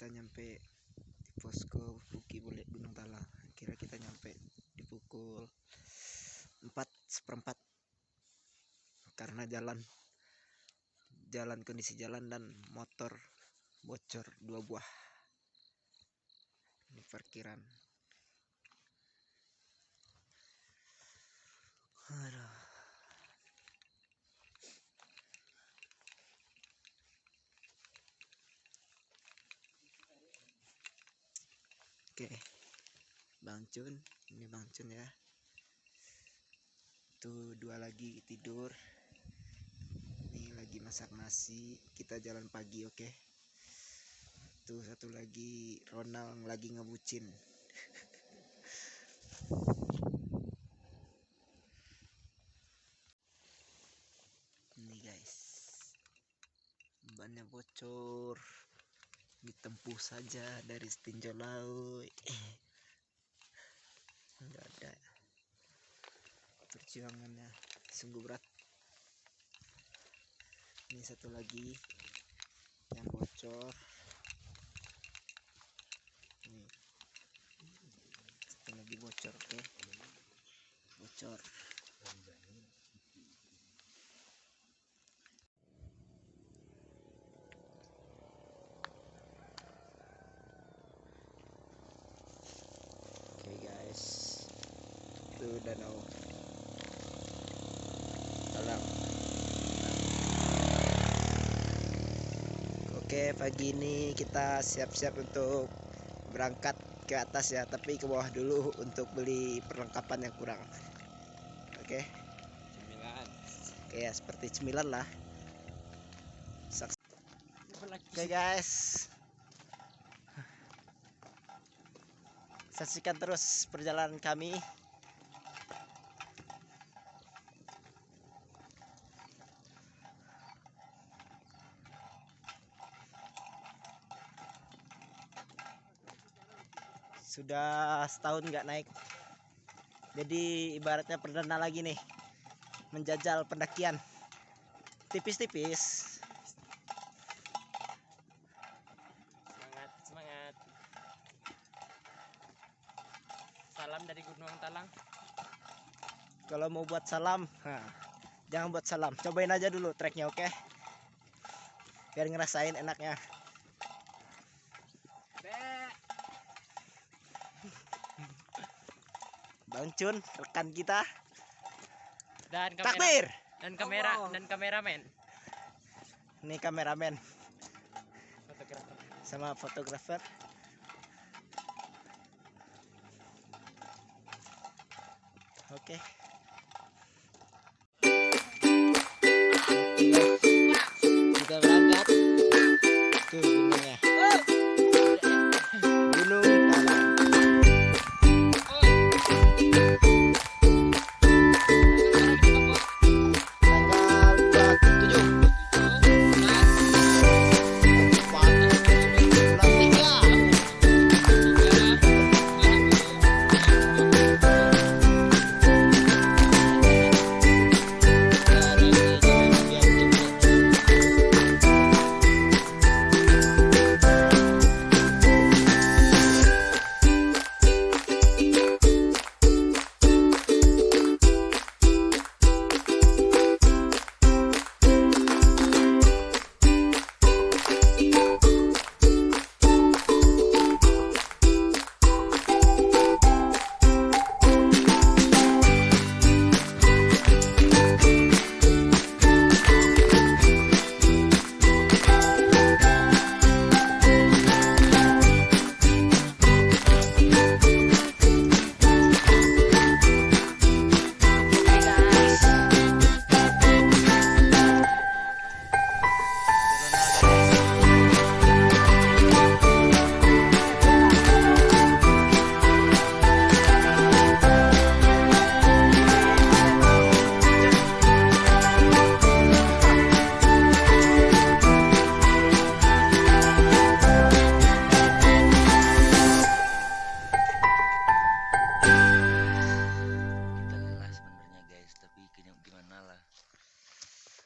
kita nyampe di posko Buki Bule Gunung Talang. Kira kita nyampe di pukul 4:15 karena kondisi jalan dan motor bocor 2 buah di parkiran. Aduh. Oke, Bang Cun, ini Bang Cun ya. Tuh 2 lagi tidur. Ini lagi masak nasi. Kita jalan pagi, oke. Tuh 1 lagi Ronald lagi ngebucin. Ini guys, bannya bocor. Ditempuh saja dari setinjau laut. Enggak ada. Perjuangannya sungguh berat. Ini 1 lagi yang bocor. Nih, 1 lagi bocor, oke. Bocor. Oke guys, itu danau Talang. Oke, pagi ini kita siap-siap untuk berangkat ke atas ya, tapi ke bawah dulu untuk beli perlengkapan yang kurang. Oke, Cemilan. oke ya, seperti cemilan lah. Oke guys, saksikan terus perjalanan kami. Sudah setahun nggak naik, jadi ibaratnya perdana lagi nih menjajal pendakian tipis-tipis. Semangat. Salam dari Gunung Talang. Kalau mau buat salam, jangan buat salam, cobain aja dulu treknya, oke? Biar ngerasain enaknya. Bang Cun, rekan kita. Dan Takbir. Dan kameramen. Ini kameramen Fotografer. sama fotografer. Oke. Kita berangkat ke gunungnya. Gunung Talang. Tanggal 7.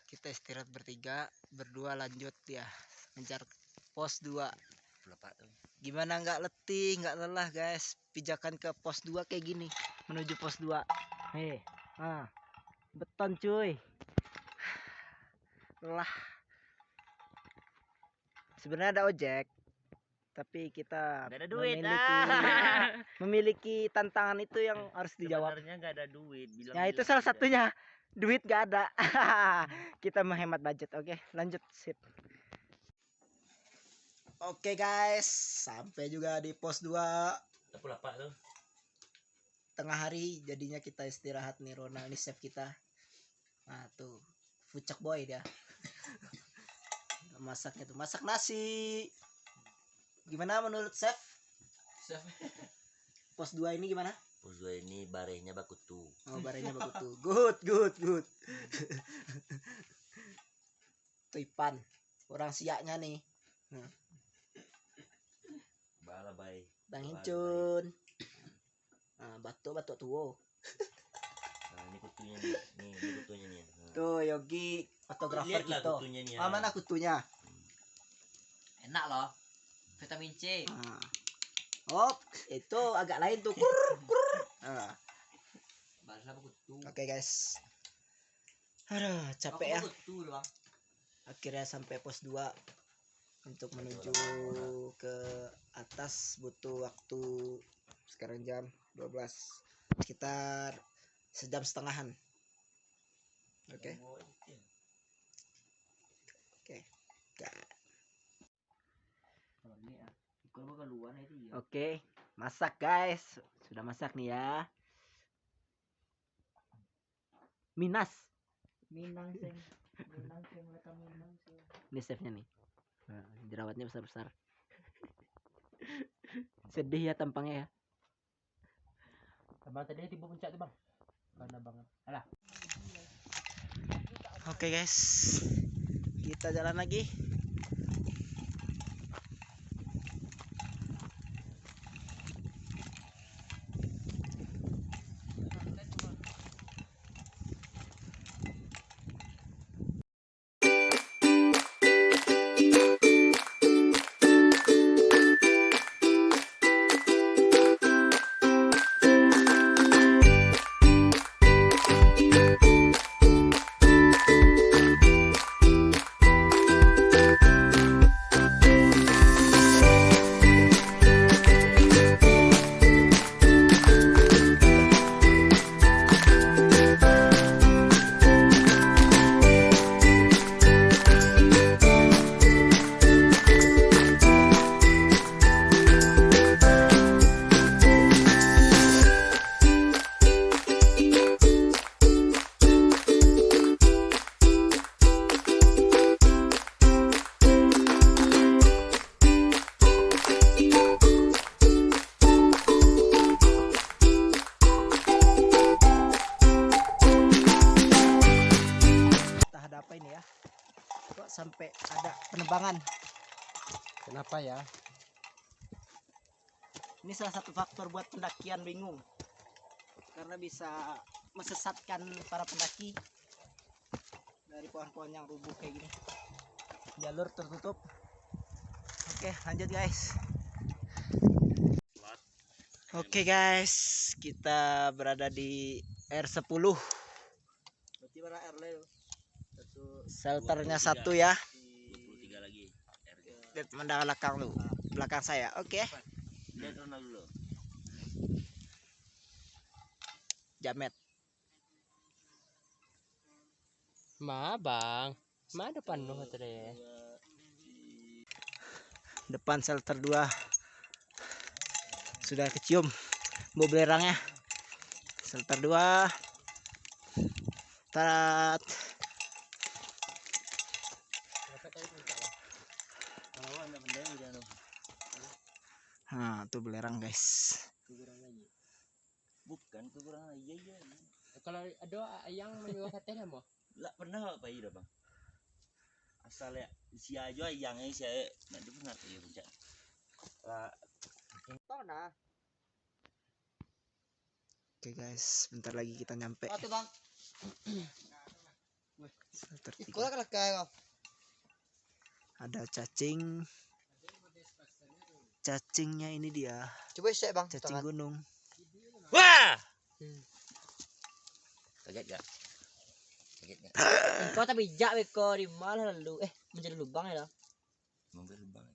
Kita istirahat bertiga, berdua lanjut ya, ngejar pos 2. Gimana nggak letih, nggak lelah guys, pijakan ke pos 2 kayak gini, menuju pos 2. Beton cuy. Lelah. Sebenarnya ada ojek, tapi kita Gak ada duit. memiliki tantangan itu yang harus dijawab. Sebenarnya gak ada duit. Ya itu salah satunya, duit gak ada. Kita menghemat budget. Oke, lanjut sip. Oke guys, sampai juga di pos 2. tuh. Tengah hari jadinya kita istirahat nih. Ronald ini chef kita. Nah tuh fucek boy dia. Masaknya tuh, masak nasi. Gimana menurut chef? Pos 2 ini gimana? Pos 2 ini barenya bakutu. Oh, barenya bakutu. Good. Tuh Ipan, orang siaknya nih. Bala bay. Bang Incun. Nah, batuk tuh. Nah, ini kutunya nih. Ini kutunya nih. Nah. Tuh Yogi fotografer Lihatlah kita. kutunya nih. Mana kutunya? Enak loh. Vitamin C. Nah. Oh, itu agak lain tuh. Nah. Oke guys. Aduh, capek ya. Akhirnya sampai pos 2. Untuk menuju ke atas butuh waktu sekarang jam 12. Sekitar sejam setengahan. Oke. Oke, masak guys. Sudah masak nih ya. Minang sing mereka minang sing. Ini chefnya nih. Nah, jerawatnya besar-besar. Sedih ya tampangnya ya. Abang tadi tiba puncak tuh bang. Karena banget. Alah. Oke guys, kita jalan lagi. Sampai ada penerbangan. Kenapa ya? Ini salah satu faktor buat pendakian bingung, karena bisa mesesatkan para pendaki dari pohon-pohon yang rubuh kayak gini. Jalur tertutup. Oke, lanjut guys. Oke guys, kita berada di R10. Berarti mana R lo? Shelternya 1 ya. 23 lagi. Lihat mendalam belakang lu. Belakang saya. Oke. Lihat Ronald dulu. Jamet. Bang. Depan lo tadi. Depan shelter 2. Sudah kecium bau belerangnya. Shelter 2. Tarat. Nah, tuh belerang guys. Bukan kekurangan iya. Kalau ada yang menyuah katanya mau? Lah pernah apa iya bang? Asal ya si aja ayangnya saya nanti pernah iya puncak. Oke guys, bentar lagi kita nyampe. Bang. Shelter 3. Ikulah kayak Ada cacing. cacingnya ini dia. Coba saya bang. Cacing gunung. Wah. Hmm. Kaget gak? Kaget gak? Kau tapi bijak beko di malah lalu menjadi lubang ya lah. Mobil lubang.